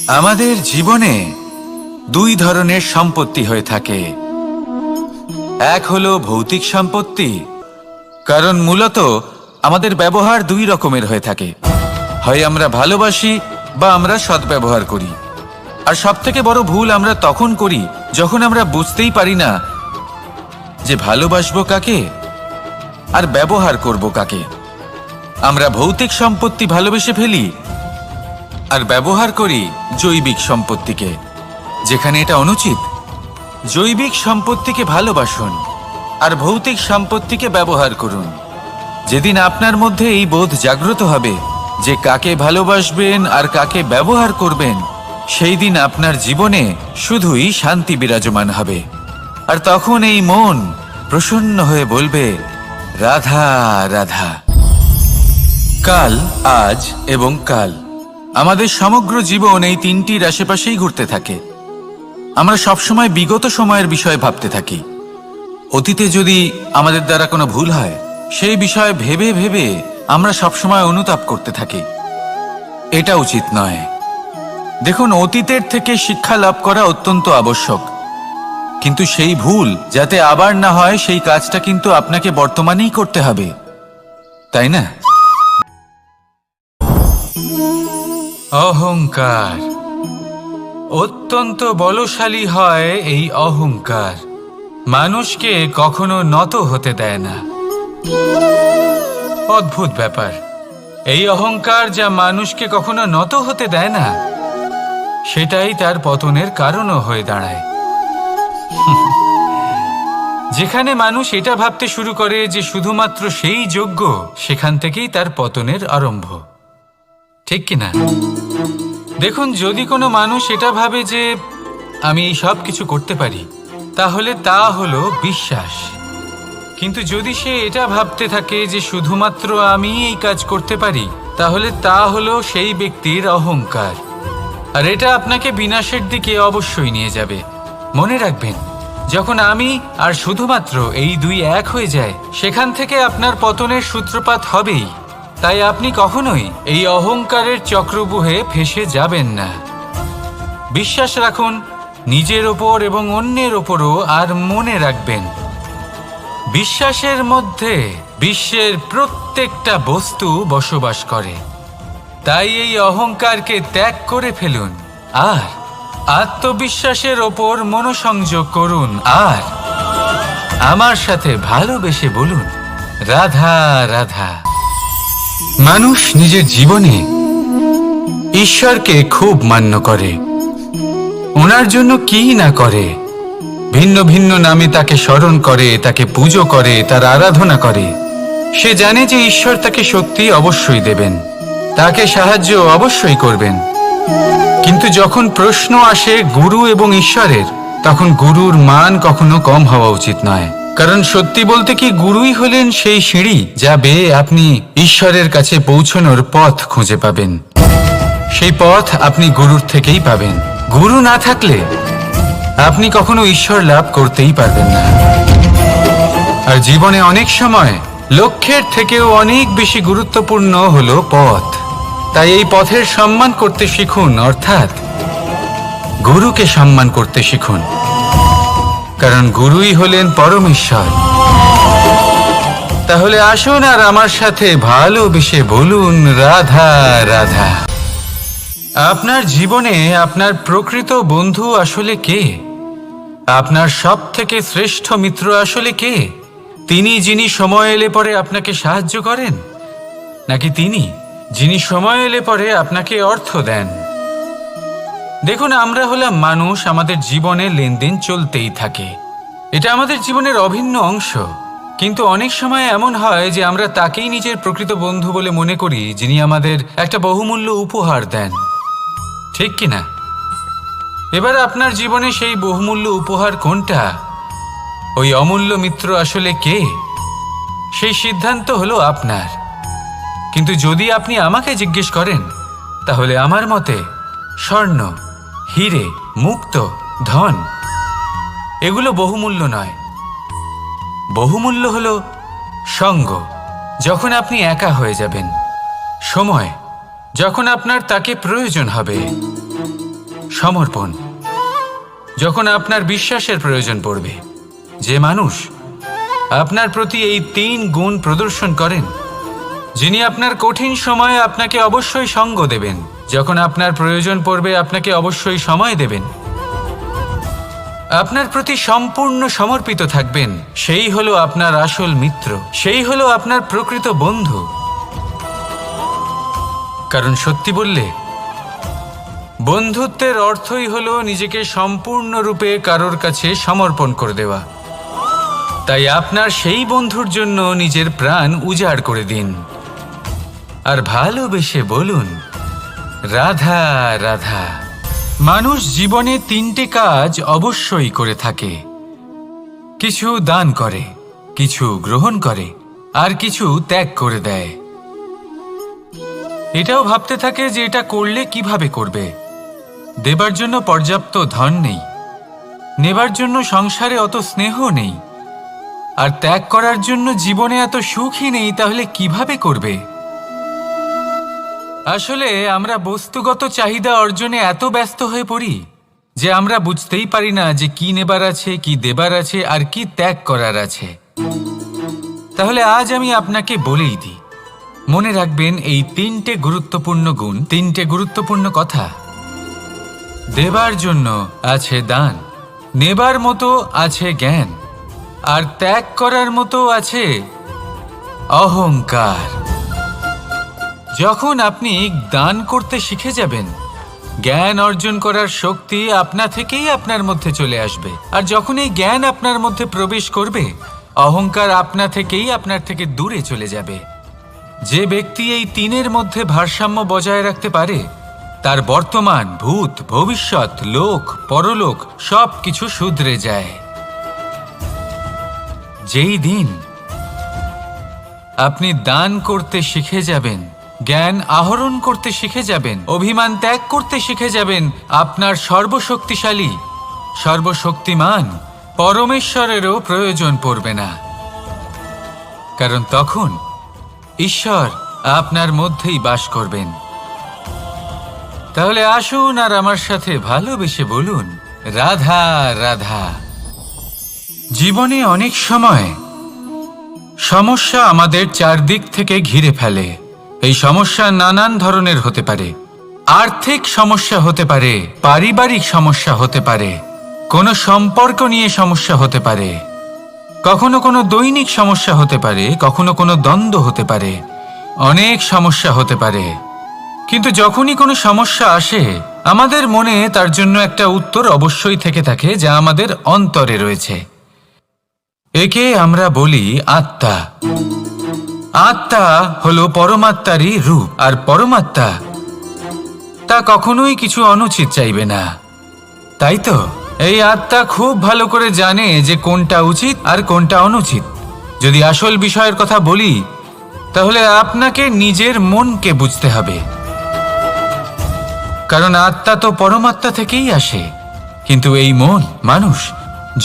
আমাদের জীবনে দুই ধরনের সম্পত্তি হয়ে থাকে। এক হলো ভৌতিক সম্পত্তি, কারণ মূলত আমাদের ব্যবহার দুই রকমের হয়ে থাকে। হয় আমরা ভালোবাসি বা আমরা সদ্ব্যবহার করি। আর সবথেকে বড় ভুল আমরা তখন করি যখন আমরা বুঝতেই পারি না যে ভালোবাসবো কাকে আর ব্যবহার করব কাকে। আমরা ভৌতিক সম্পত্তি ভালোবেসে ফেলি আর ব্যবহার করি জৈবিক সম্পত্তিকে, যেখানে এটা অনুচিত। জৈবিক সম্পত্তিকে ভালোবাসুন আর ভৌতিক সম্পত্তিকে ব্যবহার করুন। যেদিন আপনার মধ্যে এই বোধ জাগ্রত হবে যে কাকে ভালোবাসবেন আর কাকে ব্যবহার করবেন, সেই দিন আপনার জীবনে শুধুই শান্তি বিরাজমান হবে। আর তখন এই মন প্রসন্ন হয়ে বলবে, রাধা রাধা। কাল, আজ এবং কাল, আমাদের সমগ্র জীবন এই তিনটির আশেপাশেই ঘুরতে থাকে। আমরা সবসময় বিগত সময়ের বিষয়ে ভাবতে থাকি। অতীতে যদি আমাদের দ্বারা কোনো ভুল হয়, সেই বিষয়ে ভেবে ভেবে আমরা সবসময় অনুতাপ করতে থাকি। এটা উচিত নয়। দেখুন, অতীতের থেকে শিক্ষা লাভ করা অত্যন্ত আবশ্যক, কিন্তু সেই ভুল যাতে আবার না হয় সেই কাজটা কিন্তু আপনাকে বর্তমানেই করতে হবে, তাই না? অহংকার অত্যন্ত বলশালী হয়। এই অহংকার মানুষকে কখনো নত হতে দেয় না। অদ্ভুত ব্যাপার, এই অহংকার যা মানুষকে কখনো নত হতে দেয় না, সেটাই তার পতনের কারণও হয়ে দাঁড়ায়। যেখানে মানুষ এটা ভাবতে শুরু করে যে শুধুমাত্র সেই যোগ্য, সেখান থেকেই তার পতনের আরম্ভ, ঠিক কিনা? দেখুন, যদি কোনো মানুষ এটা ভাবে যে আমি এই সব কিছু করতে পারি, তাহলে তা হলো বিশ্বাস। কিন্তু যদি সে এটা ভাবতে থাকে যে শুধুমাত্র আমি এই কাজ করতে পারি, তাহলে তা হলো সেই ব্যক্তির অহংকার। আর এটা আপনাকে বিনাশের দিকে অবশ্যই নিয়ে যাবে। মনে রাখবেন, যখন আমি আর শুধুমাত্র এই দুই এক হয়ে যায়, সেখান থেকে আপনার পতনের সূত্রপাত হবেই। তাই আপনি কখনোই এই অহংকারের চক্রব্যূহে ফেঁসে যাবেন না। বিশ্বাস রাখুন নিজের ওপর এবং অন্যের ওপরও। আর মনে রাখবেন, বিশ্বাসের মধ্যে বিশ্বের প্রত্যেকটা বস্তু বসবাস করে। তাই এই অহংকারকে ত্যাগ করে ফেলুন আর আত্মবিশ্বাসের ওপর মনোসংযোগ করুন। আর আমার সাথে ভালোবেসে বলুন, রাধা রাধা। মানুষ নিজের জীবনে ঈশ্বরকে খুব মান্য করে। ওনার জন্য কি না করে, ভিন্ন ভিন্ন নামে তাকে স্মরণ করে, তাকে পুজো করে, তার আরাধনা করে। সে জানে যে ঈশ্বর তাকে শক্তি অবশ্যই দেবেন, তাকে সাহায্য অবশ্যই করবেন। কিন্তু যখন প্রশ্ন আসে গুরু এবং ঈশ্বরের, তখন গুরুর মান কখনো কম হওয়া উচিত নয়। কারণ সত্যি বলতে কি, গুরুই হলেন সেই সিঁড়ি যা বেয়ে আপনি ঈশ্বরের কাছে পৌঁছানোর পথ খুঁজে পাবেন। সেই পথ আপনি গুরুর থেকেই পাবেন। গুরু না থাকলে আপনি কখনো ঈশ্বর লাভ করতেই পারবেন না। আর জীবনে অনেক সময় লক্ষ্যের থেকেও অনেক বেশি গুরুত্বপূর্ণ হলো পথ। তাই এই পথের সম্মান করতে শিখুন, অর্থাৎ গুরুকে সম্মান করতে শিখুন। কারণ গুরুই হলেন পরমেশ্বর। তাহলে আসুন আর আমার সাথে ভালোবেসে বলুন, রাধা রাধা। আপনার জীবনে আপনার প্রকৃত বন্ধু আসলে কে? আপনার সব থেকে শ্রেষ্ঠ মিত্র আসলে কে? তিনি যিনি সময় এলে পরে আপনাকে সাহায্য করেন, নাকি তিনি যিনি সময় এলে পরে আপনাকে অর্থ দেন? দেখুন, আমরা হলাম মানুষ, আমাদের জীবনে লেনদেন চলতেই থাকে। এটা আমাদের জীবনের অভিন্ন অংশ। কিন্তু অনেক সময় এমন হয় যে আমরা তাকেই নিজের প্রকৃত বন্ধু বলে মনে করি, যিনি আমাদের একটা বহুমূল্য উপহার দেন, ঠিক কিনা? এবার আপনার জীবনে সেই বহুমূল্য উপহার কোনটা, ওই অমূল্য মিত্র আসলে কে, সেই সিদ্ধান্ত হলো আপনার। কিন্তু যদি আপনি আমাকে জিজ্ঞেস করেন, তাহলে আমার মতে স্বর্ণ, হিরে, মুক্ত, ধন এগুলো বহুমূল্য নয়। বহুমূল্য হলো সঙ্গ, যখন আপনি একা হয়ে যাবেন, সময় যখন আপনার তাকে প্রয়োজন হবে, সমর্পণ যখন আপনার বিশ্বাসের প্রয়োজন পড়বে। যে মানুষ আপনার প্রতি এই 3 গুণ প্রদর্শন করেন, যিনি আপনার কঠিন সময়ে আপনাকে অবশ্যই সঙ্গ দেবেন, যখন আপনার প্রয়োজন পড়বে আপনাকে অবশ্যই সময় দেবেন, আপনার প্রতি সম্পূর্ণ সমর্পিত থাকবেন, সেই হলো আপনার আসল মিত্র, সেই হলো আপনার প্রকৃত বন্ধু। কারণ সত্যি বললে বন্ধুত্বের অর্থই হলো নিজেকে সম্পূর্ণরূপে কারোর কাছে সমর্পণ করে দেওয়া। তাই আপনার সেই বন্ধুর জন্য নিজের প্রাণ উজাড় করে দিন আর ভালোবেসে বলুন, রাধা রাধা। মানুষ জীবনে 3টে কাজ অবশ্যই করে থাকে, কিছু দান করে, কিছু গ্রহণ করে, আর কিছু ত্যাগ করে দেয়। এটাও ভাবতে থাকে যে এটা করলে কিভাবে করবে। দেবার জন্য পর্যাপ্ত ধন নেই, নেবার জন্য সংসারে অত স্নেহ নেই, আর ত্যাগ করার জন্য জীবনে এত সুখই নেই, তাহলে কিভাবে করবে? আসলে আমরা বস্তুগত চাহিদা অর্জনে এত ব্যস্ত হয়ে পড়ি যে আমরা বুঝতেই পারি না যে কি নেবার আছে, কি দেবার আছে, আর কি ত্যাগ করার আছে। তাহলে আজ আমি আপনাকে বলেই দিই, মনে রাখবেন এই 3টে গুরুত্বপূর্ণ গুণ, 3টে গুরুত্বপূর্ণ কথা। দেবার জন্য আছে দান, নেবার মতো আছে জ্ঞান, আর ত্যাগ করার মতো আছে অহংকার। যখন আপনি দান করতে শিখে যাবেন, জ্ঞান অর্জন করার শক্তি আপনা থেকেই আপনার মধ্যে চলে আসবে। আর যখন এই জ্ঞান আপনার মধ্যে প্রবেশ করবে, অহংকার আপনা থেকেই আপনার থেকে দূরে চলে যাবে। যে ব্যক্তি এই 3-এর মধ্যে ভারসাম্য বজায় রাখতে পারে, তার বর্তমান, ভূত, ভবিষ্যৎ, লোক, পরলোক সব কিছু শুধরে যায়। যেই দিন আপনি দান করতে শিখে যাবেন, জ্ঞান আহরণ করতে শিখে যাবেন, অভিমান ত্যাগ করতে শিখে যাবেন, আপনার সর্বশক্তিশালী, সর্বশক্তিমান পরমেশ্বরেরও প্রয়োজন পড়বে না। কারণ তখন ঈশ্বর আপনার মধ্যেই বাস করবেন। তাহলে আসুন আর আমার সাথে ভালোবেসে বলুন, রাধা রাধা। জীবনে অনেক সময় সমস্যা আমাদের চারদিক থেকে ঘিরে ফেলে। এই সমস্যা নানান ধরনের হতে পারে। আর্থিক সমস্যা হতে পারে, পারিবারিক সমস্যা হতে পারে, কোনো সম্পর্ক নিয়ে সমস্যা হতে পারে, কখনো কোনো দৈনিক সমস্যা হতে পারে, কখনো কোনো দ্বন্দ্ব হতে পারে, অনেক সমস্যা হতে পারে। কিন্তু যখনই কোনো সমস্যা আসে, আমাদের মনে তার জন্য একটা উত্তর অবশ্যই থেকে থাকে, যা আমাদের অন্তরে রয়েছে। একে আমরা বলি আত্মা। আত্মা হলো পরমাত্মারই রূপ, আর পরমাত্মা তা কখনোই কিছু অনুচিত চাইবে না, তাই তো? এই আত্মা খুব ভালো করে জানে যে কোনটা উচিত আর কোনটা অনুচিত। যদি আসল বিষয়ের কথা বলি, তাহলে আপনাকে নিজের মনকে বুঝতে হবে। কারণ আত্মা তো পরমাত্মা থেকেই আসে, কিন্তু এই মন মানুষ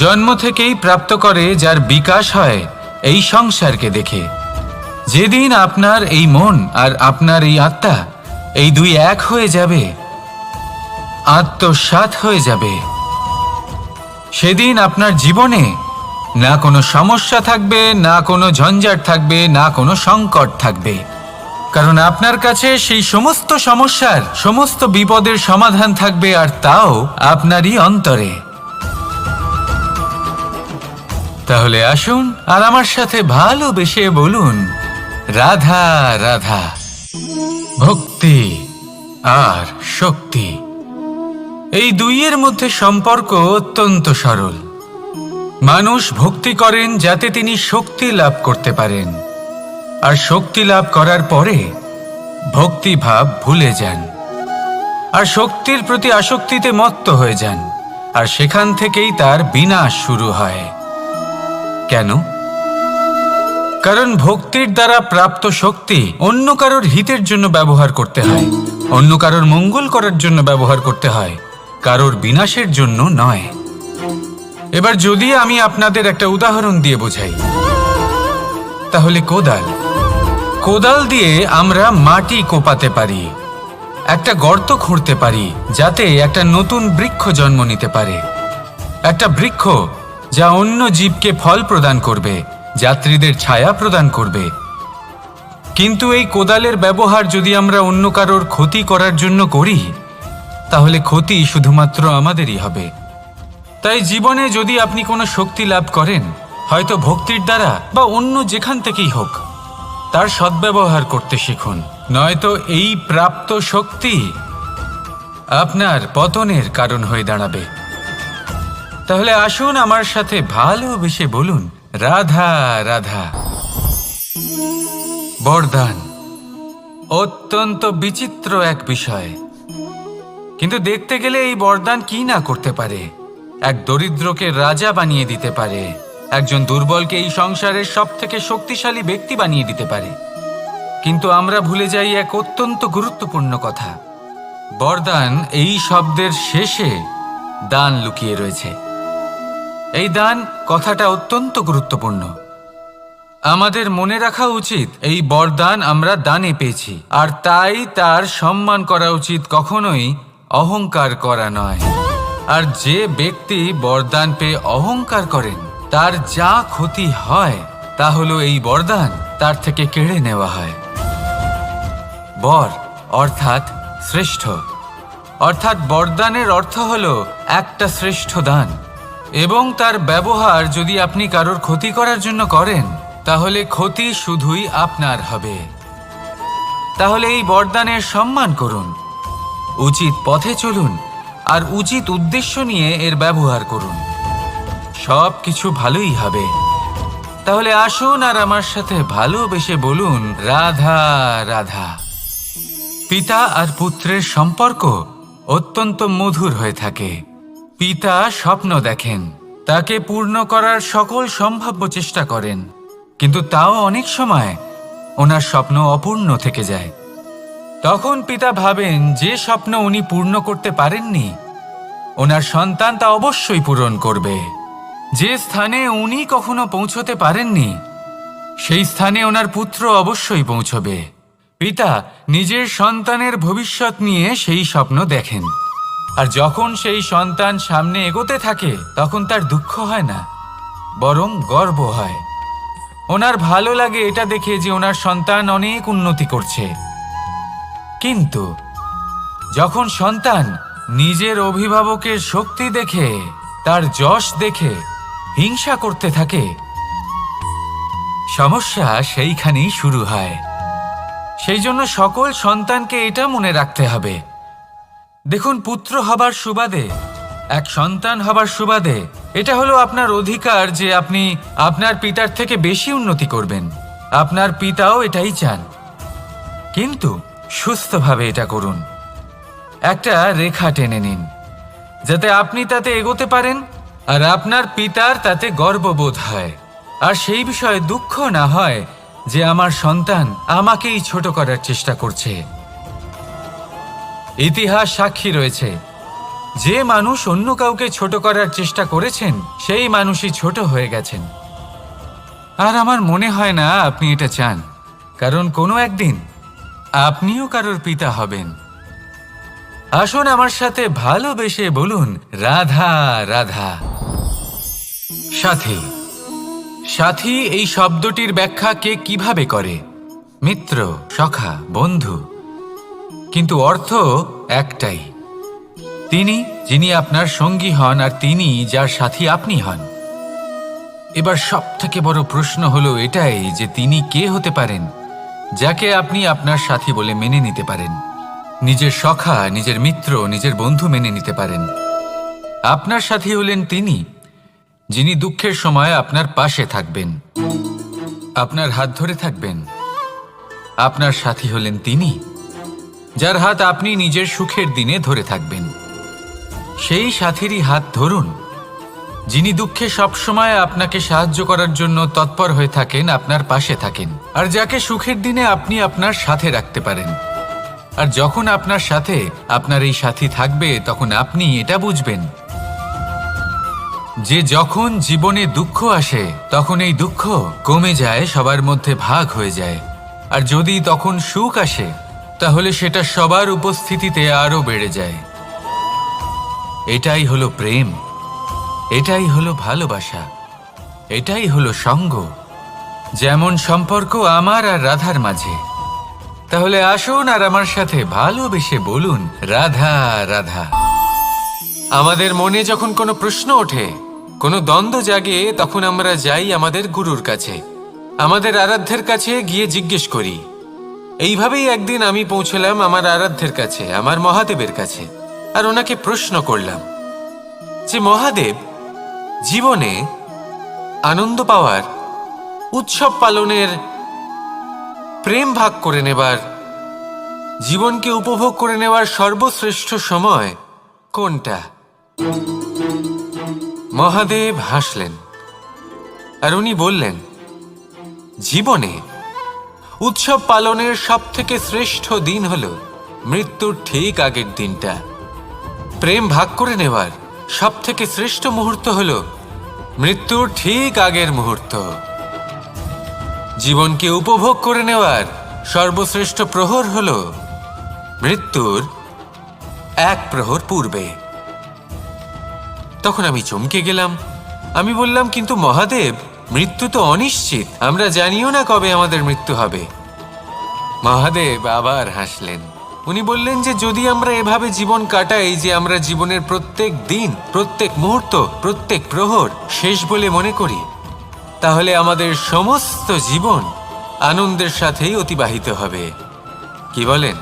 জন্ম থেকেই প্রাপ্ত করে, যার বিকাশ হয় এই সংসারকে দেখে। যেদিন আপনার এই মন আর আপনার এই আত্মা, এই দুই এক হয়ে যাবে, আত্মসাৎ হয়ে যাবে, সেদিন আপনার জীবনে না কোনো সমস্যা থাকবে, না কোনো ঝঞ্ঝাট থাকবে, না কোনো সংকট থাকবে। কারণ আপনার কাছে সেই সমস্ত সমস্যার, সমস্ত বিপদের সমাধান থাকবে, আর তাও আপনারই অন্তরে। তাহলে আসুন আর আমার সাথে ভালোবেসে বলুন, রাধা রাধা। ভক্তি আর শক্তি, এই দুইয়ের মধ্যে সম্পর্ক অত্যন্ত সরল। মানুষ ভক্তি করেন যাতে তিনি শক্তি লাভ করতে পারেন, আর শক্তি লাভ করার পরে ভক্তিভাব ভুলে যান, আর শক্তির প্রতি আসক্তিতে মত্ত হয়ে যান, আর সেখান থেকেই তার বিনাশ শুরু হয়। কেন? কারণ ভক্তির দ্বারা প্রাপ্ত শক্তি অন্য কারোর হিতের জন্য ব্যবহার করতে হয়, অন্য কারোর মঙ্গল করার জন্য ব্যবহার করতে হয়, কারোর বিনাশের জন্য নয়। এবার যদি আমি আপনাদের একটা উদাহরণ দিয়ে বোঝাই, তাহলে কোদাল কোদাল দিয়ে আমরা মাটি কোপাতে পারি, একটা গর্ত খুঁড়তে পারি, যাতে একটা নতুন বৃক্ষ জন্ম নিতে পারে, একটা বৃক্ষ যা অন্য জীবকে ফল প্রদান করবে, যাত্রীদের ছায়া প্রদান করবে। কিন্তু এই কোদালের ব্যবহার যদি আমরা অন্য কারোর ক্ষতি করার জন্য করি, তাহলে ক্ষতি শুধুমাত্র আমাদেরই হবে। তাই জীবনে যদি আপনি কোনো শক্তি লাভ করেন, হয়তো ভক্তির দ্বারা বা অন্য যেখান থেকেই হোক, তার সদ্ব্যবহার করতে শিখুন, নয়তো এই প্রাপ্ত শক্তি আপনার পতনের কারণ হয়ে দাঁড়াবে। তাহলে আসুন আমার সাথে ভালোবেসে বলুন, রাধা রাধা। বরদান অত্যন্ত বিচিত্র এক বিষয়, কিন্তু দেখতে গেলে এই বরদান কি না করতে পারে। এক দরিদ্রকে রাজা বানিয়ে দিতে পারে, একজন দুর্বলকে এই সংসারের সবথেকে শক্তিশালী ব্যক্তি বানিয়ে দিতে পারে। কিন্তু আমরা ভুলে যাই এক অত্যন্ত গুরুত্বপূর্ণ কথা। বরদান এই শব্দের শেষে দান লুকিয়ে রয়েছে। এই দান কথাটা অত্যন্ত গুরুত্বপূর্ণ। আমাদের মনে রাখা উচিত এই বরদান আমরা দানে পেয়েছি, আর তাই তার সম্মান করা উচিত, কখনোই অহংকার করা নয়। আর যে ব্যক্তি বরদান পেয়ে অহংকার করেন, তার যা ক্ষতি হয় তা হলো এই বরদান তার থেকে কেড়ে নেওয়া হয়। বর অর্থাৎ শ্রেষ্ঠ, অর্থাৎ বরদানের অর্থ হলো একটা শ্রেষ্ঠ দান, এবং তার ব্যবহার যদি আপনি কারোর ক্ষতি করার জন্য করেন, তাহলে ক্ষতি শুধুই আপনার হবে। তাহলে এই বরদানের সম্মান করুন, উচিত পথে চলুন, আর উচিত উদ্দেশ্য নিয়ে এর ব্যবহার করুন, সব কিছু ভালোই হবে। তাহলে আসুন আর আমার সাথে ভালোবেসে বলুন, রাধা রাধা। পিতা আর পুত্রের সম্পর্ক অত্যন্ত মধুর হয়ে থাকে। পিতা স্বপ্ন দেখেন, তাকে পূর্ণ করার সকল সম্ভাব্য চেষ্টা করেন, কিন্তু তাও অনেক সময় ওনার স্বপ্ন অপূর্ণ থেকে যায়। তখন পিতা ভাবেন যে স্বপ্ন উনি পূর্ণ করতে পারেননি, ওনার সন্তান তা অবশ্যই পূরণ করবে। যে স্থানে উনি কখনো পৌঁছতে পারেননি, সেই স্থানে ওনার পুত্র অবশ্যই পৌঁছবে। পিতা নিজের সন্তানের ভবিষ্যৎ নিয়ে সেই স্বপ্ন দেখেন, আর যখন সেই সন্তান সামনে এগোতে থাকে, তখন তার দুঃখ হয় না, বরং গর্ব হয়। ওনার ভালো লাগে এটা দেখে যে ওনার সন্তান অনেক উন্নতি করছে। কিন্তু যখন সন্তান নিজের অভিভাবকের শক্তি দেখে, তার যশ দেখে হিংসা করতে থাকে, সমস্যা সেইখানেই শুরু হয়। সেই জন্য সকল সন্তানকে এটা মনে রাখতে হবে, দেখুন, পুত্র হবার সুবাদে, এক সন্তান হবার সুবাদে এটা হলো আপনার অধিকার যে আপনি আপনার পিতার থেকে বেশি উন্নতি করবেন। আপনার পিতাও এটাই চান, কিন্তু সুস্থভাবে এটা করুন। একটা রেখা টেনে নিন, যাতে আপনি তাতে এগোতে পারেন, আর আপনার পিতার তাতে গর্ববোধ হয়, আর সেই বিষয়ে দুঃখ না হয় যে আমার সন্তান আমাকেই ছোট করার চেষ্টা করছে। ইতিহাস সাক্ষী রয়েছে, যে মানুষ অন্য কাউকে ছোট করার চেষ্টা করেছেন, সেই মানুষই ছোট হয়ে গেছেন। আর আমার মনে হয় না আপনি এটা চান, কারণ কোনো একদিন আপনিও কারোর পিতা হবেন। আসুন আমার সাথে ভালোবেসে বলুন, রাধা রাধা। সাথী। সাথী এই শব্দটির ব্যাখ্যা কে কিভাবে করে? মিত্র, সখা, বন্ধু, কিন্তু অর্থ একটাই। তিনি যিনি আপনার সঙ্গী হন, আর তিনি যার সাথী আপনি হন। এবার সব থেকে বড় প্রশ্ন হলো এটাই যে তিনি কে হতে পারেন যাকে আপনি আপনার সাথী বলে মেনে নিতে পারেন, নিজের সখা, নিজের মিত্র, নিজের বন্ধু মেনে নিতে পারেন। আপনার সাথী হলেন তিনি যিনি দুঃখের সময় আপনার পাশে থাকবেন, আপনার হাত ধরে থাকবেন। আপনার সাথী হলেন তিনি যার হাত আপনি নিজের সুখের দিনে ধরে থাকবেন। সেই সাথীরই হাত ধরুন যিনি দুঃখে সবসময় আপনাকে সাহায্য করার জন্য তৎপর হয়ে থাকেন, আপনার পাশে থাকেন, আর যাকে সুখের দিনে আপনি আপনার সাথে রাখতে পারেন। আর যখন আপনার সাথে আপনার এই সাথী থাকবে, তখন আপনি এটা বুঝবেন যে যখন জীবনে দুঃখ আসে, তখন এই দুঃখ কমে যায়, সবার মধ্যে ভাগ হয়ে যায়। আর যদি তখন সুখ আসে তাহলে সেটা সবার উপস্থিতিতে আরো বেড়ে যায়। এটাই হলো প্রেম, এটাই হলো ভালোবাসা, এটাই হলো সঙ্গ। যেমন সম্পর্ক আমার আর রাধার মাঝে। তাহলে আসুন আর আমার সাথে ভালোবেসে বলুন রাধা রাধা। আমাদের মনে যখন কোনো প্রশ্ন ওঠে, কোনো দ্বন্দ্ব জাগে, তখন আমরা যাই আমাদের গুরুর কাছে, আমাদের আরাধ্যের কাছে গিয়ে জিজ্ঞেস করি। এইভাবেই একদিন আমি পৌঁছলাম আমার আরাধ্যের কাছে, আমার মহাদেবের কাছে, আর ওনাকে প্রশ্ন করলাম যে মহাদেব, জীবনে আনন্দ পাওয়ার, উৎসব পালনের, প্রেম ভাগ করে নেবার, জীবনকে উপভোগ করে নেওয়ার সর্বশ্রেষ্ঠ সময় কোনটা? মহাদেব হাসলেন আর উনি বললেন, জীবনে উৎসব পালনের সবথেকে শ্রেষ্ঠ দিন হল মৃত্যুর ঠিক আগের দিনটা। প্রেম ভাগ করে নেওয়ার সবথেকে শ্রেষ্ঠ মুহূর্ত হল মৃত্যুর ঠিক আগের মুহূর্ত। জীবনকে উপভোগ করে নেওয়ার সর্বশ্রেষ্ঠ প্রহর হল মৃত্যুর এক প্রহর পূর্বে। তখন আমি চমকে গেলাম। আমি বললাম, কিন্তু মহাদেব, মৃত্যু তো অনিশ্চিত, আমরা জানিও না কবে আমাদের মৃত্যু হবে। মহাদেব আবার হাসলেন। উনি বললেন যে যদি আমরা এভাবে জীবন কাটাই যে আমরা জীবনের প্রত্যেক দিন, প্রত্যেক মুহূর্ত, প্রত্যেক প্রহর শেষ বলে মনে করি, তাহলে আমাদের সমস্ত জীবন আনন্দের সাথেই অতিবাহিত হবে। কি বলেন?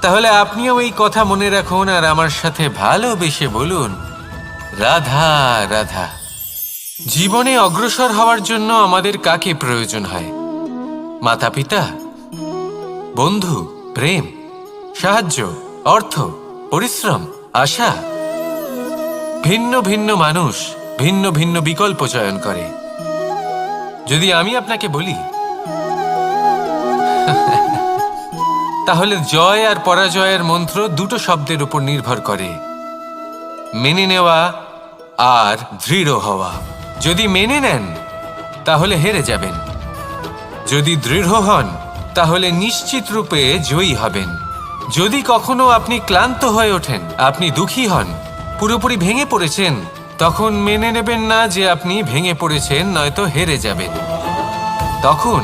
তাহলে আপনিও এই কথা মনে রাখুন আর আমার সাথে ভালোবেসে বলুন রাধা রাধা। জীবনে অগ্রসর হওয়ার জন্য আমাদের কাকে প্রয়োজন হয়? মাতা পিতা, বন্ধু, প্রেম, সাহায্য, অর্থ, পরিশ্রম, আশা। ভিন্ন ভিন্ন মানুষ ভিন্ন ভিন্ন বিকল্প চয়ন করে। যদি আমি আপনাকে বলি তাহলে জয় আর পরাজয়ের মন্ত্র দুটো শব্দের উপর নির্ভর করে, মেনে নেওয়া আর দৃঢ় হওয়া। যদি মেনে নেন তাহলে হেরে যাবেন, যদি দৃঢ় হন তাহলে নিশ্চিত রূপে জয়ী হবেন। যদি কখনো আপনি ক্লান্ত হয়ে ওঠেন, আপনি দুঃখী হন, পুরোপুরি ভেঙে পড়েছেন, তখন মেনে নেবেন না যে আপনি ভেঙে পড়েছেন, নয়তো হেরে যাবেন। তখন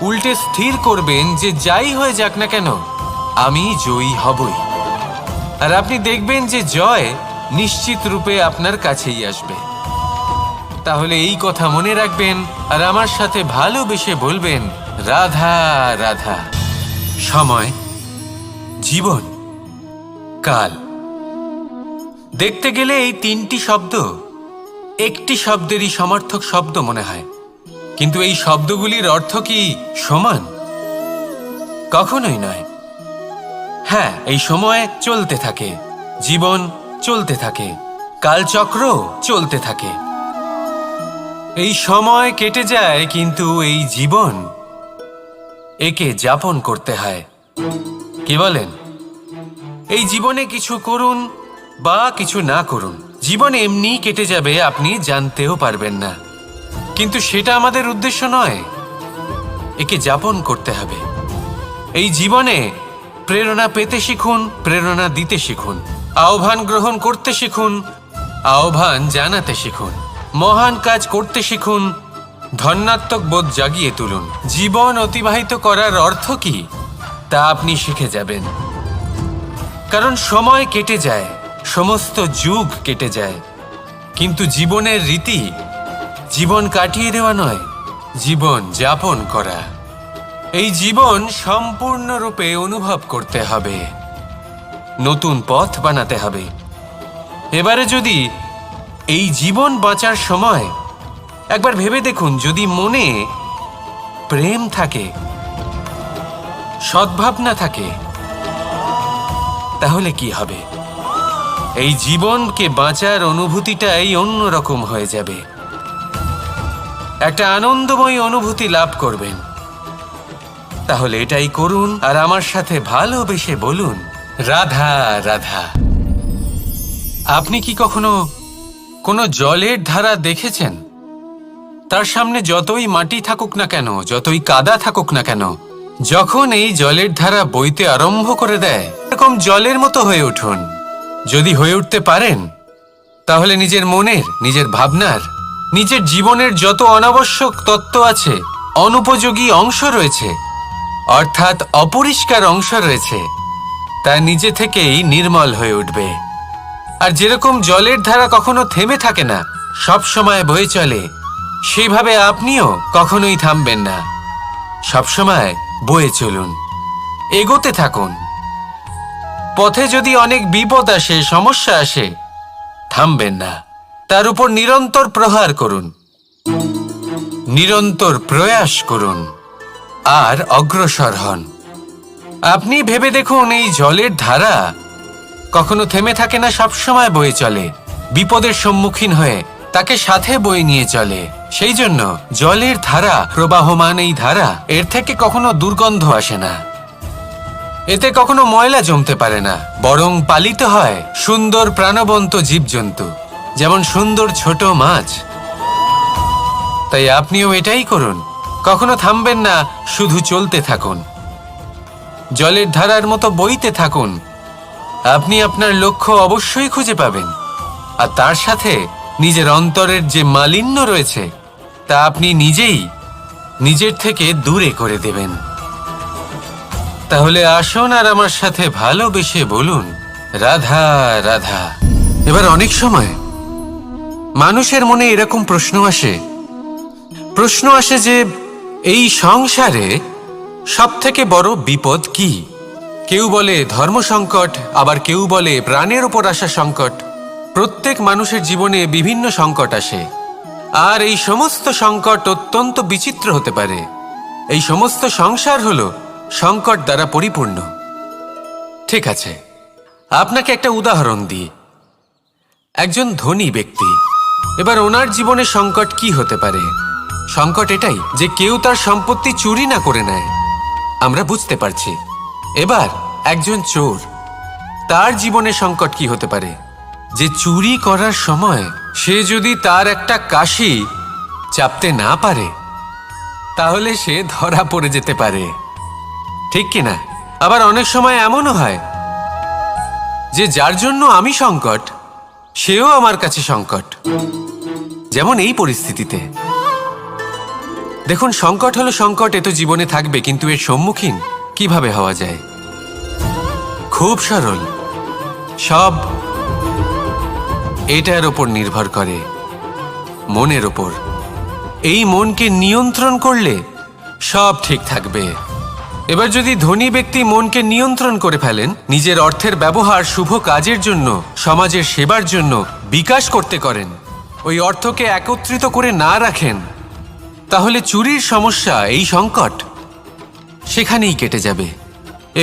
উল্টে স্থির করবেন যে যাই হয়ে যাক না কেন আমি জয়ী হবই। আর আপনি দেখবেন যে জয় নিশ্চিত রূপে আপনার কাছেই আসবে। তাহলে এই কথা মনে রাখবেন আর আমার সাথে ভালোবেসে বলবেন রাধা রাধা। সময়, জীবন, কাল। দেখতে গেলে এই তিনটি শব্দ একটি শব্দেরই সমার্থক শব্দ মনে হয়, কিন্তু এই শব্দগুলির অর্থ কি সমান? কখনোই নয়। হ্যাঁ, এই সময় চলতে থাকে, জীবন চলতে থাকে, কালচক্র চলতে থাকে। এই সময় কেটে যায়, কিন্তু এই জীবন, একে যাপন করতে হয়। কি বলেন? এই জীবনে কিছু করুন বা কিছু না করুন, জীবন এমনি কেটে যাবে, আপনি জানতেও পারবেন না। কিন্তু সেটা আমাদের উদ্দেশ্য নয়, একে যাপন করতে হবে। এই জীবনে প্রেরণা পেতে শিখুন, প্রেরণা দিতে শিখুন, আহ্বান গ্রহণ করতে শিখুন, আহ্বান জানাতে শিখুন, মহান কাজ করতে শিখুন, ধন্যাত্মক বোধ জাগিয়ে তুলুন। জীবন অতিবাহিত করার অর্থ কি তা আপনি শিখে যাবেন। কারণ সময় কেটে যায়, সমস্ত যুগ কেটে যায়, কিন্তু জীবনের রীতি জীবন কাটিয়ে দেওয়া নয়, জীবন যাপন করা। এই জীবন সম্পূর্ণরূপে অনুভব করতে হবে, নতুন পথ বানাতে হবে। এবারে যদি এই জীবন বাঁচার সময় একবার ভেবে দেখুন, যদি মনে প্রেম থাকে, সদ্ভাবনা থাকে, তাহলে কি হবে? এই জীবনকে বাঁচার অনুভূতিটাই অন্যরকম হয়ে যাবে, একটা আনন্দময় অনুভূতি লাভ করবেন। তাহলে এটাই করুন আর আমার সাথে ভালোবেসে বলুন রাধা রাধা। আপনি কি কখনো কোনো জলের ধারা দেখেছেন? তার সামনে যতই মাটি থাকুক না কেন, যতই কাদা থাকুক না কেন, যখন এই জলের ধারা বইতে আরম্ভ করে দেয়, এরকম জলের মতো হয়ে উঠুন। যদি হয়ে উঠতে পারেন, তাহলে নিজের মনের, নিজের ভাবনার, নিজের জীবনের যত অনাবশ্যক তত্ত্ব আছে, অনুপযোগী অংশ রয়েছে, অর্থাৎ অপরিষ্কার অংশ রয়েছে, তা নিজে থেকেই নির্মল হয়ে উঠবে। আর যেরকম জলের ধারা কখনো থেমে থাকে না, সব সময় বয়ে চলে, সেইভাবে আপনিও কখনোই থামবেন না। সবসময় বয়ে চলুন, এগোতে থাকুন। পথে যদি অনেক বিপদ আসে, সমস্যা আসে, থামবেন না, তার উপর নিরন্তর প্রহার করুন, নিরন্তর প্রয়াস করুন আর অগ্রসর হন। আপনি ভেবে দেখুন, এই জলের ধারা কখনো থেমে থাকে না, সবসময় বয়ে চলে, বিপদের সম্মুখীন হয়ে তাকে সাথে বয়ে নিয়ে চলে। সেই জন্য জলের ধারা, প্রবাহমান এই ধারা, এর থেকে কখনো দুর্গন্ধ আসে না, এতে কখনো ময়লা জমতে পারে না, বরং পালিত হয় সুন্দর প্রাণবন্ত জীবজন্তু, যেমন সুন্দর ছোট মাছ। তাই আপনিও এটাই করুন, কখনো থামবেন না, শুধু চলতে থাকুন, জলের ধারার মতো বইতে থাকুন। আপনি আপনার লক্ষ্য অবশ্যই খুঁজে পাবেন, আর তার সাথে নিজের অন্তরের যে মালিন্য রয়েছে, তা আপনি নিজেই নিজের থেকে দূরে করে দেবেন। তাহলে আসুন আর আমার সাথে ভালোবেসে বলুন, রাধা রাধা। এবার অনেক সময় মানুষের মনে এরকম প্রশ্ন আসে যে এই সংসারে সব থেকে বড় বিপদ কি? কেউ বলে ধর্ম সংকট, আবার কেউ বলে প্রাণের উপর আসা সংকট। প্রত্যেক মানুষের জীবনে বিভিন্ন সংকট আসে, আর এই সমস্ত সংকট অত্যন্ত বিচিত্র হতে পারে। এই সমস্ত সংসার হলো সংকট দ্বারা পরিপূর্ণ। ঠিক আছে, আপনাকে একটা উদাহরণ দিই। একজন ধনী ব্যক্তি, এবার ওনার জীবনে সংকট কি হতে পারে? সংকট এটাই যে কেউ তার সম্পত্তি চুরি না করে নেয়, আমরা বুঝতে পারছি। এবার একজন চোর, তার জীবনে সংকট কি হতে পারে? যে চুরি করার সময় সে যদি তার একটা কাশি চাপতে না পারে, তাহলে সে ধরা পড়ে যেতে পারে, ঠিক কিনা? আবার অনেক সময় এমনও হয় যে যার জন্য আমি সংকট, সেও আমার কাছে সংকট। যেমন এই পরিস্থিতিতে দেখুন, সংকট হলো সংকট, এ তো জীবনে থাকবে, কিন্তু এর সম্মুখীন কিভাবে হওয়া যায়? খুব সরল, সব এটার ওপর নির্ভর করে, মনের ওপর। এই মনকে নিয়ন্ত্রণ করলে সব ঠিক থাকবে। এবার যদি ধনী ব্যক্তি মনকে নিয়ন্ত্রণ করে ফেলেন, নিজের অর্থের ব্যবহার শুভ কাজের জন্য, সমাজের সেবার জন্য বিকাশ করতে করেন, ওই অর্থকে একত্রিত করে না রাখেন, তাহলে চুরির সমস্যা, এই সংকট সেখানেই কেটে যাবে।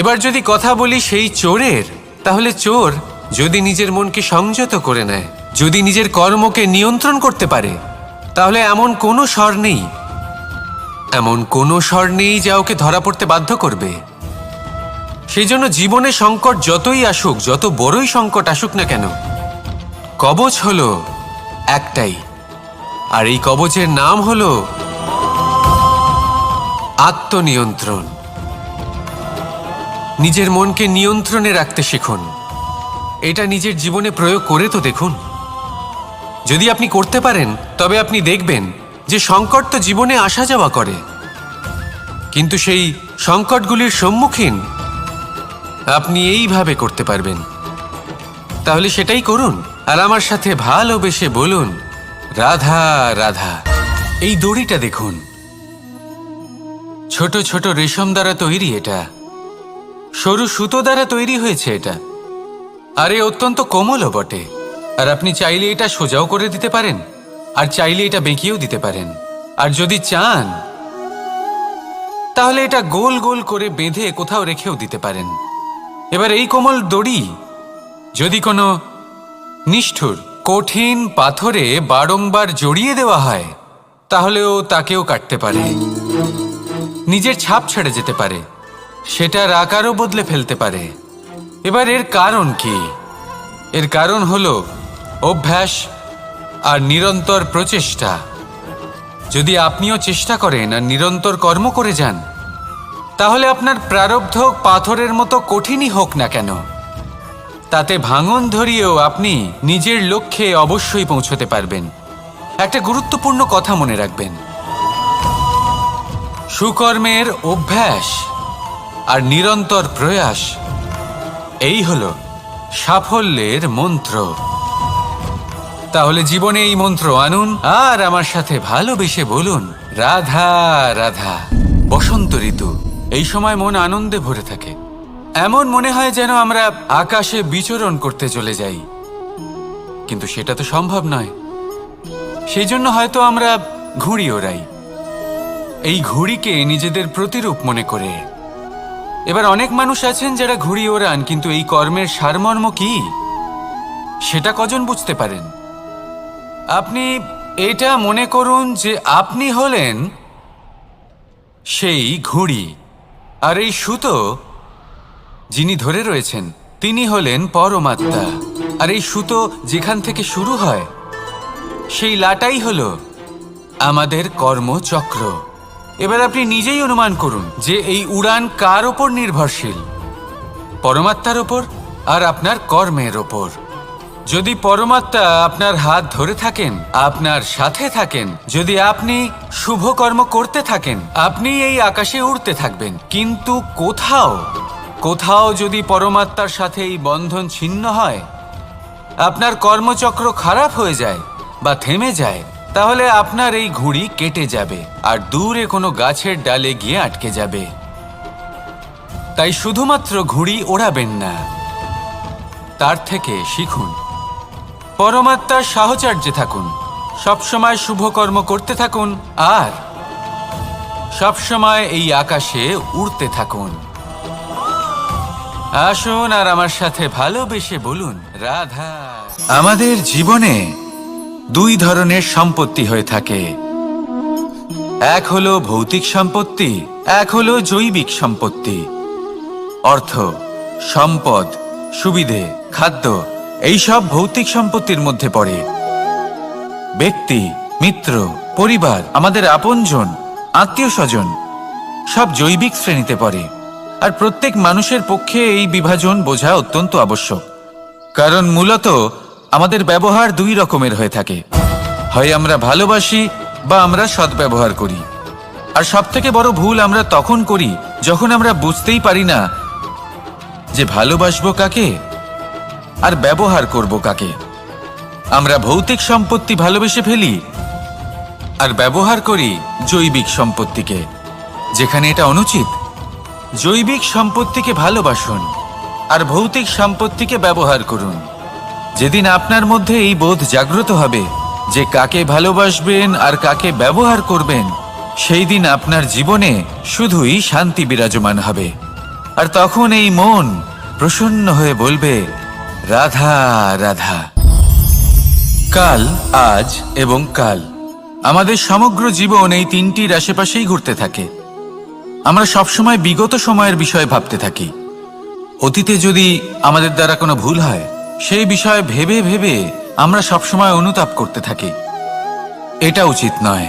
এবার যদি কথা বলি সেই চোরের, তাহলে চোর যদি নিজের মনকে সংযত করে নেয়, যদি নিজের কর্মকে নিয়ন্ত্রণ করতে পারে, তাহলে এমন কোনো স্বর নেই, এমন কোনো স্বর নেই যা ওকে ধরা পড়তে বাধ্য করবে। সেই জন্য জীবনে সংকট যতই আসুক, যত বড়ই সংকট আসুক না কেন, কবচ হলো একটাই, আর এই কবচের নাম হলো আত্মনিয়ন্ত্রণ। নিজের মনকে নিয়ন্ত্রণে রাখতে শিখুন। এটা নিজের জীবনে প্রয়োগ করে তো দেখুন। যদি আপনি করতে পারেন, তবে আপনি দেখবেন যে সংকট তো জীবনে আসা যাওয়া করে, কিন্তু সেই সংকটগুলির সম্মুখীন আপনি এইভাবে করতে পারবেন। তাহলে সেটাই করুন, আর আমার সাথে ভালোবেসে বলুন, রাধা রাধা। এই দড়িটা দেখুন, ছোট ছোট রেশম দ্বারা তৈরি, এটা সরু সুতো দ্বারা তৈরি হয়েছে এটা, আর এ অত্যন্ত কোমলও বটে। আর আপনি চাইলে এটা সোজাও করে দিতে পারেন, আর চাইলে এটা বেঁকিয়েও দিতে পারেন, আর যদি চান তাহলে এটা গোল গোল করে বেঁধে কোথাও রেখেও দিতে পারেন। এবার এই কোমল দড়ি যদি কোনো নিষ্ঠুর কঠিন পাথরে বারংবার জড়িয়ে দেওয়া হয়, তাহলেও তাকেও কাটতে পারে, নিজের ছাপ ছেড়ে যেতে পারে, সেটার আকারও বদলে ফেলতে পারে। এবার এর কারণ কি? এর কারণ হলো অভ্যাস আর নিরন্তর প্রচেষ্টা। যদি আপনিও চেষ্টা করেন আর নিরন্তর কর্ম করে যান, তাহলে আপনার প্রারব্ধ পাথরের মতো কঠিনই হোক না কেন, তাতে ভাঙন ধরিয়েও আপনি নিজের লক্ষ্যে অবশ্যই পৌঁছতে পারবেন। একটা গুরুত্বপূর্ণ কথা মনে রাখবেন, সুকর্মের অভ্যাস আর নিরন্তর প্রয়াস, এই হলো সাফল্যের মন্ত্র। তাহলে জীবনে এই মন্ত্র আনুন আর আমার সাথে ভালোবেসে বলুন, রাধা রাধা। বসন্ত ঋতু, এই সময় মন আনন্দে ভরে থাকে। এমন মনে হয় যেন আমরা আকাশে বিচরণ করতে চলে যাই, কিন্তু সেটা তো সম্ভব নয়। সেই জন্য হয়তো আমরা ঘুড়ি ওড়াই, এই ঘুড়িকে নিজেদের প্রতিরূপ মনে করে। এবার অনেক মানুষ আছেন যারা ঘুড়ি ওড়ান, কিন্তু এই কর্মের সারমর্ম কি সেটা কজন বুঝতে পারেন? আপনি এটা মনে করুন যে আপনি হলেন সেই ঘুড়ি, আর এই সুতো যিনি ধরে রয়েছেন তিনি হলেন পরমাত্মা। আর এই সুতো যেখান থেকে শুরু হয় সেই লাটাই হলো আমাদের কর্মচক্র। এবার আপনি নিজেই অনুমান করুন যে এই উড়ান কার ওপর নির্ভরশীল? পরমাত্মার ওপর আর আপনার কর্মের ওপর। যদি পরমাত্মা আপনার হাত ধরে থাকেন, আপনার সাথে থাকেন, যদি আপনি শুভ কর্ম করতে থাকেন, আপনি এই আকাশে উড়তে থাকবেন। কিন্তু কোথাও যদি পরমাত্মার সাথে এই বন্ধন ছিন্ন হয়, আপনার কর্মচক্র খারাপ হয়ে যায় বা থেমে যায়, তাহলে আপনার এই ঘুড়ি কেটে যাবে আর দূরে কোনো গাছের ডালে গিয়ে আটকে যাবে। তাই শুধুমাত্র ঘুড়ি ওড়াবেন না, তার থেকে শিখুন, পরমাত্মার সাহচর্যে থাকুন, সবসময় শুভ কর্ম করতে থাকুন আর সবসময় এই আকাশে উড়তে থাকুন। আসুন আর আমার সাথে ভালোবেসে বলুন, রাধা। আমাদের জীবনে দুই ধরনের সম্পত্তি হয়ে থাকে, এক হলো ভৌতিক সম্পত্তি, এক হলো জৈবিক সম্পত্তি। অর্থ, সম্পদ, সুবিধে, খাদ্য, এইসব ভৌতিক সম্পত্তির মধ্যে পড়ে। ব্যক্তি, মিত্র, পরিবার, আমাদের আপনজন, আত্মীয় স্বজন সব জৈবিক শ্রেণীতে পড়ে। আর প্রত্যেক মানুষের পক্ষে এই বিভাজন বোঝা অত্যন্ত আবশ্যক, কারণ মূলত আমাদের ব্যবহার দুই রকমের হয়ে থাকে। হয় আমরা ভালোবাসি বা আমরা সদ্ব্যবহার করি। আর সবথেকে বড় ভুল আমরা তখন করি যখন আমরা বুঝতেই পারি না যে ভালোবাসবো কাকে আর ব্যবহার করব কাকে। আমরা ভৌতিক সম্পত্তি ভালোবেসে ফেলি আর ব্যবহার করি জৈবিক সম্পত্তিকে, যেখানে এটা অনুচিত। জৈবিক সম্পত্তিকে ভালোবাসুন আর ভৌতিক সম্পত্তিকে ব্যবহার করুন। যেদিন আপনার মধ্যে এই বোধ জাগ্রত হবে যে কাকে ভালোবাসবেন আর কাকে ব্যবহার করবেন, সেই দিন আপনার জীবনে শুধুই শান্তি বিরাজমান হবে। আর তখন এই মন প্রসন্ন হয়ে বলবে, রাধা রাধা। কাল, আজ এবং কাল, আমাদের সমগ্র জীবন এই তিনটির আশেপাশেই ঘুরতে থাকে। আমরা সবসময় বিগত সময়ের বিষয়ে ভাবতে থাকি। অতীতে যদি আমাদের দ্বারা কোনো ভুল হয়, সেই বিষয়ে ভেবে ভেবে আমরা সবসময় অনুতাপ করতে থাকি। এটা উচিত নয়।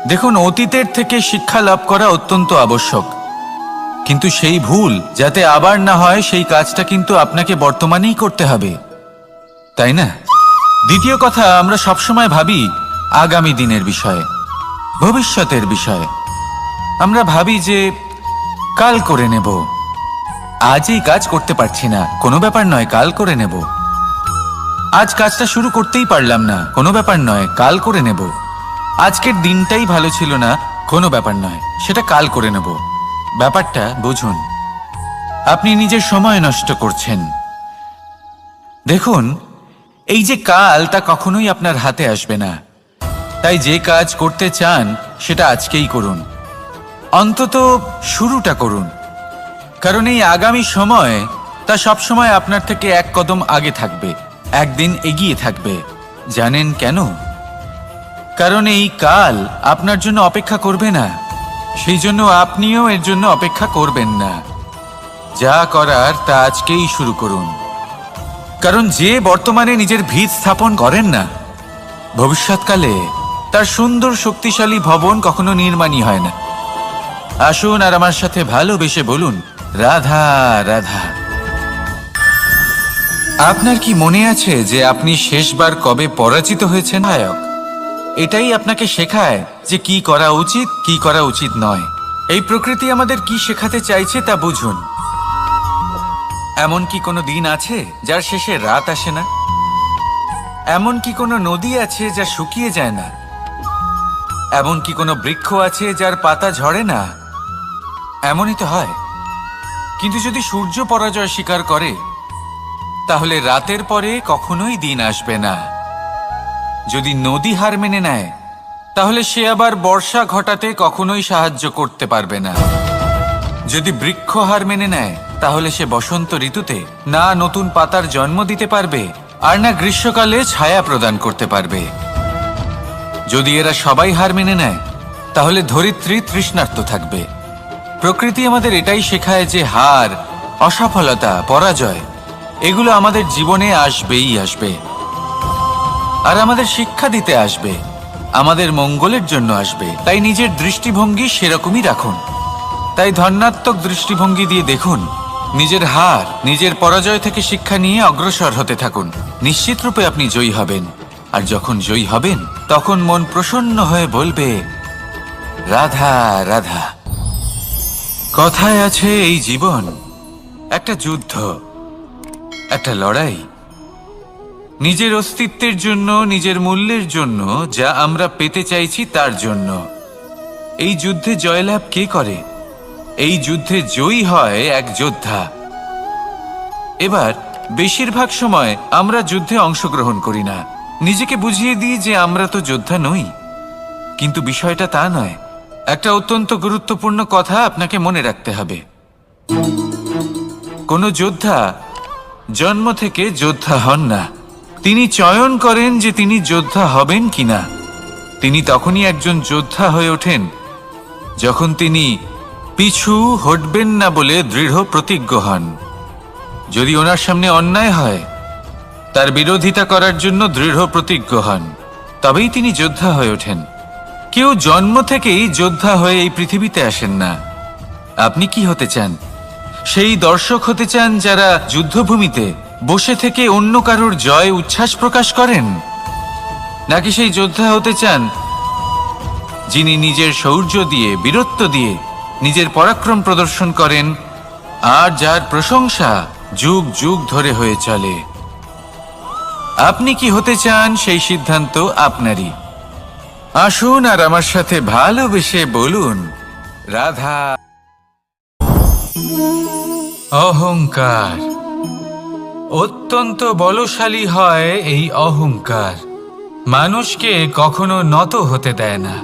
দেখুন, অতীতের থেকে শিক্ষা লাভ করা অত্যন্ত আবশ্যক, কিন্তু সেই ভুল যাতে আবার না হয় সেই কাজটা কিন্তু আপনাকে বর্তমানেই করতে হবে, তাই না? দ্বিতীয় কথা, আমরা সবসময় ভাবি আগামী দিনের বিষয়ে, ভবিষ্যতের বিষয়ে। আমরা ভাবি যে কাল করে নেব, আজ এই কাজ করতে পারছি না, কোনো ব্যাপার নয়, কাল করে নেব। আজ কাজটা শুরু করতেই পারলাম না, কোনো ব্যাপার নয়, কাল করে নেব। আজকের দিনটাই ভালো ছিল না, কোনো ব্যাপার নয়, সেটা কাল করে নেব। ব্যাপারটা বুঝুন, আপনি নিজের সময় নষ্ট করছেন। দেখুন, এই যে কাল, তা কখনোই আপনার হাতে আসবে না। তাই যে কাজ করতে চান সেটা আজকেই করুন, অন্তত শুরুটা করুন। কারণ এই আগামী সময় তা সবসময় আপনার থেকে এক কদম আগে থাকবে, একদিন এগিয়ে থাকবে। জানেন কেন? কারণ এই কাল আপনার জন্য অপেক্ষা করবে না, সেই জন্য আপনিও এর জন্য অপেক্ষা করবেন না। যা করার তা আজকেই শুরু করুন। কারণ যে বর্তমানে নিজের ভিত স্থাপন করেন না, ভবিষ্যৎকালে তার সুন্দর শক্তিশালী ভবন কখনো নির্মাণই হয় না। আসুন আর আমার সাথে ভালোবেসে বলুন, রাধা রাধা। আপনার কি মনে আছে যে আপনি শেষবার কবে পরাজিত হয়েছেন? নায়ক এটাই আপনাকে শেখায় যে কি করা উচিত, কি করা উচিত নয়। এই প্রকৃতি আমাদের কি শেখাতে চাইছে তা বুঝুন। এমন কি কোনো দিন আছে যার শেষে রাত আসে না? এমন কি কোনো নদী আছে যা শুকিয়ে যায় না? এমন কি কোনো বৃক্ষ আছে যার পাতা ঝরে না? এমনই তো হয়। কিন্তু যদি সূর্য পরাজয় স্বীকার করে, তাহলে রাতের পরে কখনোই দিন আসবে না। যদি নদী হার মেনে নেয়, তাহলে সে আবার বর্ষা ঘটাতে কখনোই সাহায্য করতে পারবে না। যদি বৃক্ষ হার মেনে নেয়, তাহলে সে বসন্ত ঋতুতে না নতুন পাতার জন্ম দিতে পারবে, আর না গ্রীষ্মকালে ছায়া প্রদান করতে পারবে। যদি এরা সবাই হার মেনে নেয়, তাহলে ধরিত্রী তৃষ্ণার্ত থাকবে। প্রকৃতি আমাদের এটাই শেখায় যে হার, অসফলতা, পরাজয় এগুলো আমাদের জীবনে আসবেই আসবে, আর আমাদের শিক্ষা দিতে আসবে, আমাদের মঙ্গলের জন্য আসবে। তাই নিজের দৃষ্টিভঙ্গি সেরকমই রাখুন। তাই ধনাত্মক দৃষ্টিভঙ্গি দিয়ে দেখুন, নিজের হার, নিজের পরাজয় থেকে শিক্ষা নিয়ে অগ্রসর হতে থাকুন। নিশ্চিত রূপে আপনি জয়ী হবেন। আর যখন জয়ী হবেন, তখন মন প্রসন্ন হয়ে বলবে, রাধা রাধা। কথায় আছে, এই জীবন একটা যুদ্ধ, একটা লড়াই। নিজের অস্তিত্বের জন্য, নিজের মূল্যের জন্য, যা আমরা পেতে চাইছি তার জন্য। এই যুদ্ধে জয়লাভ কে করে? এই যুদ্ধে জয়ী হয় এক যোদ্ধা। এবার বেশিরভাগ সময় আমরা যুদ্ধে অংশগ্রহণ করি না। নিজেকে বুঝিয়ে দিই যে আমরা তো যোদ্ধা নই। কিন্তু বিষয়টা তা নয়। একটা অত্যন্ত গুরুত্বপূর্ণ কথা আপনাকে মনে রাখতে হবে। কোনো যোদ্ধা জন্ম থেকে যোদ্ধা হন না। তিনি চয়ন করেন যে তিনি যোদ্ধা হবেন কিনা। তিনি তখনই একজন যোদ্ধা হয়ে ওঠেন যখন তিনি পিছু হটবেন না বলে দৃঢ় প্রতিজ্ঞ হন। যদি ওনার সামনে অন্যায় হয়, তার বিরোধিতা করার জন্য দৃঢ় প্রতিজ্ঞ হন, তবেই তিনি যোদ্ধা হয়ে ওঠেন। কেউ জন্ম থেকেই যোদ্ধা হয়ে এই পৃথিবীতে আসেন না। আপনি কি হতে চান? সেই দর্শক হতে চান যারা যুদ্ধভূমিতে বসে থেকে অন্য কারোর জয় উচ্ছ্বাস প্রকাশ করেন? নাকি সেই যোদ্ধা হতে চান যিনি নিজের শৌর্য দিয়ে, বীরত্ব দিয়ে নিজের পরাক্রম প্রদর্শন করেন, আর যার প্রশংসা যুগ যুগ ধরে হয়ে চলে? আপনি কি হতে চান, সেই সিদ্ধান্ত আপনারই। আসুন আর আমার সাথে ভালোবেসে বলুন, রাধা। অহংকার অত্যন্ত বলশালী হয়। এই অহংকার মানুষকে কখনো নত হতে দেয় না।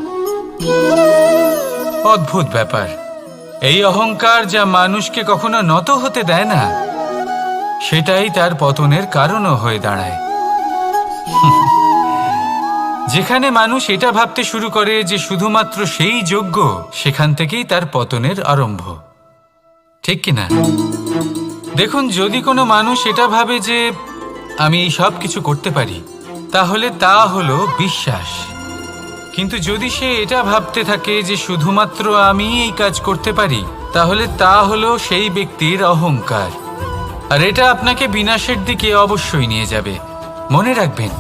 অদ্ভুত ব্যাপার। এই অহংকার যা মানুষকে কখনো নত হতে দেয় না, সেটাই তার পতনের কারণও হয়ে দাঁড়ায়। যেখানে মানুষ এটা ভাবতে শুরু করে যে শুধুমাত্র সেই যোগ্য, সেখান থেকেই তার পতনের আরম্ভ। ঠিক কিনা? দেখুন, যদি কোনো মানুষ এটা ভাবে যে আমি এই সব কিছু করতে পারি, তাহলে তা হলো বিশ্বাস। কিন্তু যদি সে এটা ভাবতে থাকে যে শুধুমাত্র আমি এই কাজ করতে পারি, তাহলে তা হলো সেই ব্যক্তির অহংকার। আর এটা আপনাকে বিনাশের দিকে অবশ্যই নিয়ে যাবে। মনে রাখবেন,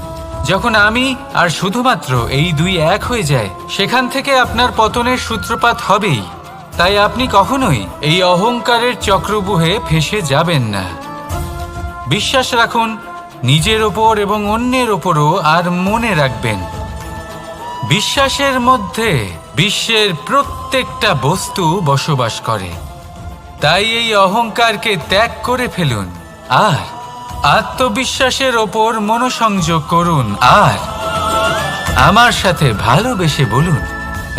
যখন আমি আর শুধুমাত্র এই দুই এক হয়ে যায়, সেখান থেকে আপনার পতনের সূত্রপাত হবেই। তাই আপনি কখনোই এই অহংকারের চক্রব্যূহে ফেঁসে যাবেন না। বিশ্বাস রাখুন নিজের ওপর এবং অন্যের ওপরও। আর মনে রাখবেন, বিশ্বাসের মধ্যে বিশ্বের প্রত্যেকটা বস্তু বসবাস করে। তাই এই অহংকারকে ত্যাগ করে ফেলুন আর আত্মবিশ্বাসের ওপর মনোসংযোগ করুন। আর আমার সাথে ভালোবেসে বলুন,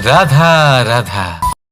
রাধা রাধা।